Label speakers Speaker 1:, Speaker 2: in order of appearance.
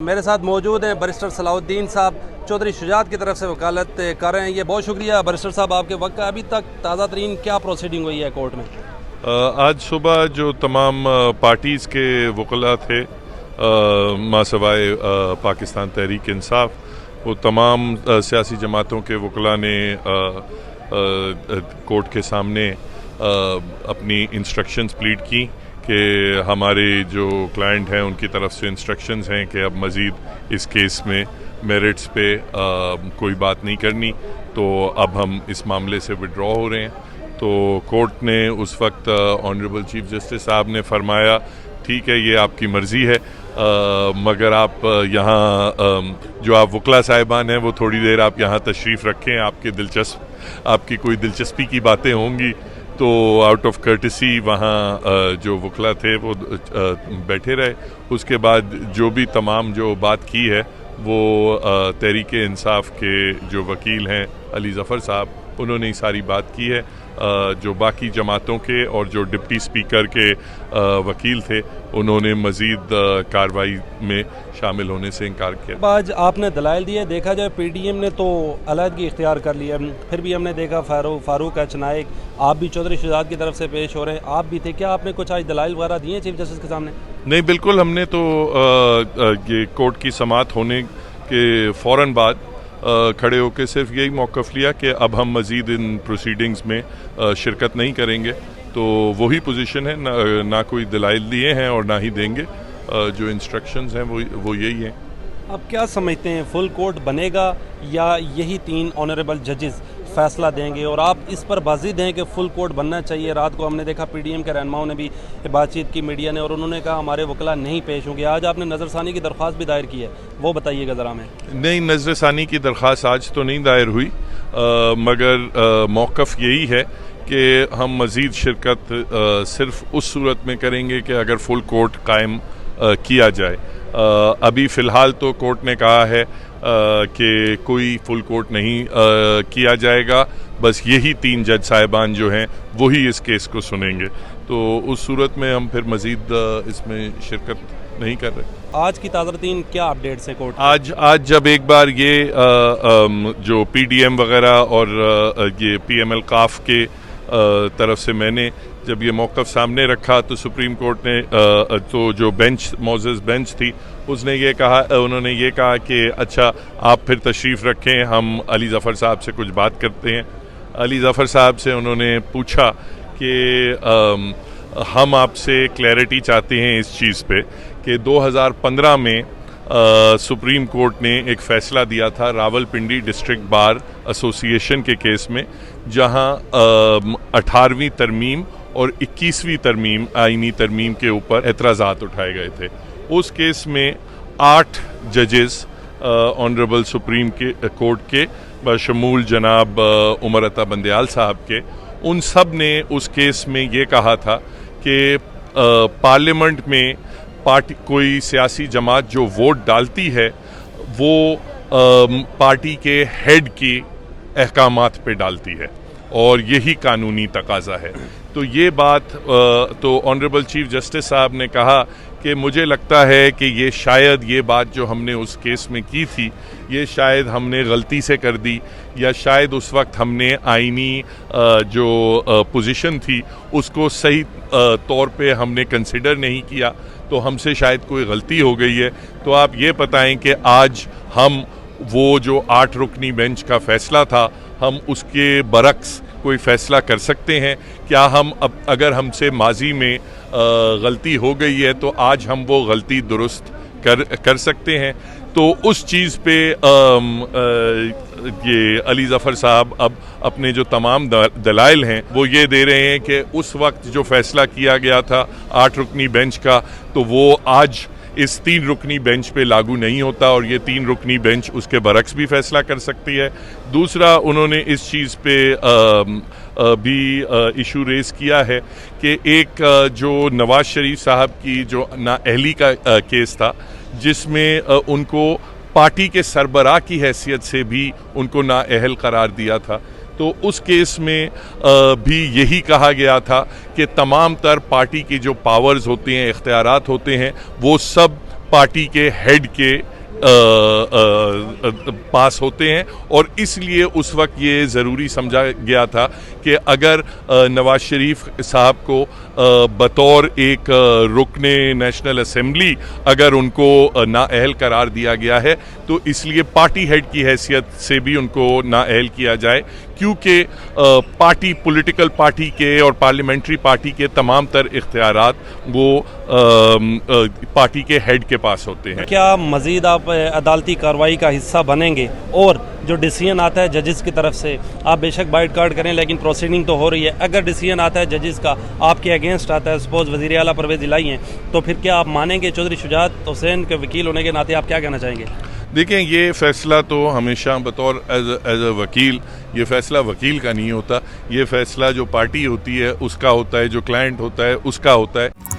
Speaker 1: मेरे साथ मौजूद हैं बैरिस्टर सलाहुद्दीन साहब, चौधरी शुजात की तरफ से वकालत कर रहे हैं। ये बहुत शुक्रिया बैरिस्टर साहब आपके वक्त का। अभी तक ताज़ा तरीन क्या प्रोसीडिंग हुई है कोर्ट में?
Speaker 2: आज सुबह जो तमाम पार्टीज़ के वकला थे मासवाए पाकिस्तान तहरीक इंसाफ, वो तमाम सियासी जमातों के वकला ने कोर्ट के सामने अपनी इंस्ट्रक्शंस प्लीड की कि हमारे जो क्लाइंट हैं उनकी तरफ से इंस्ट्रक्शंस हैं कि अब मज़ीद इस केस में मेरिट्स पे कोई बात नहीं करनी, तो अब हम इस मामले से विड्रॉ हो रहे हैं। तो कोर्ट ने उस वक्त ऑनरेबल चीफ जस्टिस साहब ने फरमाया ठीक है, ये आपकी मर्ज़ी है, मगर आप यहाँ जो आप वकला साहिबान हैं वो थोड़ी देर आप यहाँ तशरीफ़ रखें, आपकी कोई दिलचस्पी की बातें होंगी तो आउट ऑफ कर्टसी वहाँ जो वकला थे वो बैठे रहे। उसके बाद जो भी तमाम जो बात की है वो तहरीक इंसाफ के जो वकील हैं अली ज़फ़र साहब, उन्होंने ही सारी बात की है। जो बाकी जमातों के और जो डिप्टी स्पीकर के वकील थे उन्होंने मज़ीद कार्रवाई में शामिल होने से इनकार किया।
Speaker 1: आज आपने दलाइल दिए, देखा जाए पीडीएम ने तो अलहदगी इख्तियार कर लिया, फिर भी हमने देखा फारूक एच नाइक, आप भी चौधरी शुजात की तरफ से पेश हो रहे हैं, आप भी थे, क्या आपने कुछ आज दलाइल वगैरह दिए चीफ जस्टिस के सामने?
Speaker 2: नहीं, बिल्कुल, हमने तो ये कोर्ट की समाअत होने के फ़ौरन बाद खड़े होकर सिर्फ यही मौक़िफ़ लिया कि अब हम मज़ीद इन प्रोसीडिंग्स में शिरकत नहीं करेंगे। तो वही पोजीशन है, ना कोई दलाइल दिए हैं और ना ही देंगे। जो इंस्ट्रक्शंस हैं वो यही हैं।
Speaker 1: आप क्या समझते हैं, फुल कोर्ट बनेगा या यही 3 ऑनरेबल जजेस फैसला देंगे? और आप इस पर बाज़िद हैं कि फुल कोर्ट बनना चाहिए? रात को हमने देखा पीडीएम के रहनुमाओं ने भी बातचीत की मीडिया ने, और उन्होंने कहा हमारे वकला नहीं पेश होंगे। आज आपने नज़रसानी की दरख्वास्त भी दायर की है, वो बताइएगा ज़रा हमें।
Speaker 2: नहीं, नज़रसानी की दरख्वास्त आज तो नहीं दायर हुई, मगर मौक़िफ़ यही है कि हम मज़ीद शिरकत सिर्फ उस सूरत में करेंगे कि अगर फुल कोर्ट कायम किया जाए। अभी फ़िलहाल तो कोर्ट ने कहा है कि कोई फुल कोर्ट नहीं किया जाएगा, बस यही 3 जज साहिबान जो हैं वही इस केस को सुनेंगे। तो उस सूरत में हम फिर मज़ीद इसमें शिरकत नहीं कर रहे।
Speaker 1: आज की ताज़ा तरीन क्या अपडेट्स हैं कोर्ट?
Speaker 2: आज जब एक बार ये जो पीडीएम वगैरह और ये पीएमएल काफ के तरफ से मैंने जब ये मौक़िफ़ सामने रखा तो सुप्रीम कोर्ट ने तो जो मोज़ेज़ बेंच थी उसने ये कहा, उन्होंने ये कहा कि अच्छा आप फिर तशरीफ़ रखें, हम अली ज़फ़र साहब से कुछ बात करते हैं। अली ज़फ़र साहब से उन्होंने पूछा कि हम आपसे क्लैरिटी चाहते हैं इस चीज़ पे कि 2015 में सुप्रीम कोर्ट ने एक फ़ैसला दिया था रावलपिंडी डिस्ट्रिक्ट बार एसोसिएशन के केस में, जहां 18वीं तरमीम और 21वीं तरमीम आईनी तरमीम के ऊपर एतराज़ात उठाए गए थे। उस केस में 8 जजेस ऑनरेबल सुप्रीम कोर्ट के बशमूल जनाब उमर अता बंदयाल साहब के, उन सब ने उस केस में ये कहा था कि पार्लियामेंट में कोई सियासी जमात जो वोट डालती है वो पार्टी के हेड की अहकामात पे डालती है और यही कानूनी तकाजा है। तो ये बात तो ऑनरेबल चीफ जस्टिस साहब ने कहा कि मुझे लगता है कि ये शायद ये बात जो हमने उस केस में की थी ये शायद हमने गलती से कर दी, या शायद उस वक्त हमने आईनी जो पोजीशन थी उसको सही तौर पे हमने कंसिडर नहीं किया, तो हमसे शायद कोई गलती हो गई है। तो आप ये बताएं कि आज हम वो जो 8 रुकनी बेंच का फ़ैसला था हम उसके बरक्स कोई फ़ैसला कर सकते हैं क्या? हम अब अगर हमसे माजी में गलती हो गई है तो आज हम वो गलती दुरुस्त कर सकते हैं। तो उस चीज़ पे ये अली ज़फ़र साहब अब अपने जो तमाम दलाइल हैं वो ये दे रहे हैं कि उस वक्त जो फ़ैसला किया गया था 8 रुकनी बेंच का, तो वो आज इस 3 रुकनी बेंच पे लागू नहीं होता और ये 3 रुकनी बेंच उसके बरक्स भी फैसला कर सकती है। दूसरा, उन्होंने इस चीज़ पे भी इशू रेज़ किया है कि एक जो नवाज़ शरीफ साहब की जो नाअहली का केस था जिसमें उनको पार्टी के सरबराह की हैसियत से भी उनको नाअहल करार दिया था, तो उस केस में भी यही कहा गया था कि तमाम तर पार्टी की जो पावर्स होते हैं, इख्तियारात होते हैं, वो सब पार्टी के हेड के पास होते हैं, और इसलिए उस वक्त ये ज़रूरी समझा गया था कि अगर नवाज शरीफ साहब को बतौर एक रुकने नेशनल असेंबली अगर उनको नाअहल करार दिया गया है, तो इसलिए पार्टी हेड की हैसियत से भी उनको नाअहल किया जाए, क्योंकि पार्टी पॉलिटिकल पार्टी के और पार्लियामेंट्री पार्टी के तमाम तर इख्तियारात वो पार्टी के हेड के पास होते हैं।
Speaker 1: क्या मज़ीद आप अदालती कार्रवाई का हिस्सा बनेंगे, और जो डिसीजन आता है जजेस की तरफ से, आप बेशक बाइट कार्ड करें लेकिन प्रोसीडिंग तो हो रही है, अगर डिसीजन आता है जजेस का आपके अगेंस्ट आता है, सपोज वज़ीर आला परवेज़ इलाही हैं, तो फिर क्या आप मानेंगे? चौधरी शुजात हुसैन के वकील होने के नाते आप क्या कहना चाहेंगे?
Speaker 2: देखें, ये फ़ैसला तो हमेशा बतौर एज अ वकील, ये फ़ैसला वकील का नहीं होता, ये फ़ैसला जो पार्टी होती है उसका होता है, जो क्लाइंट होता है उसका होता है।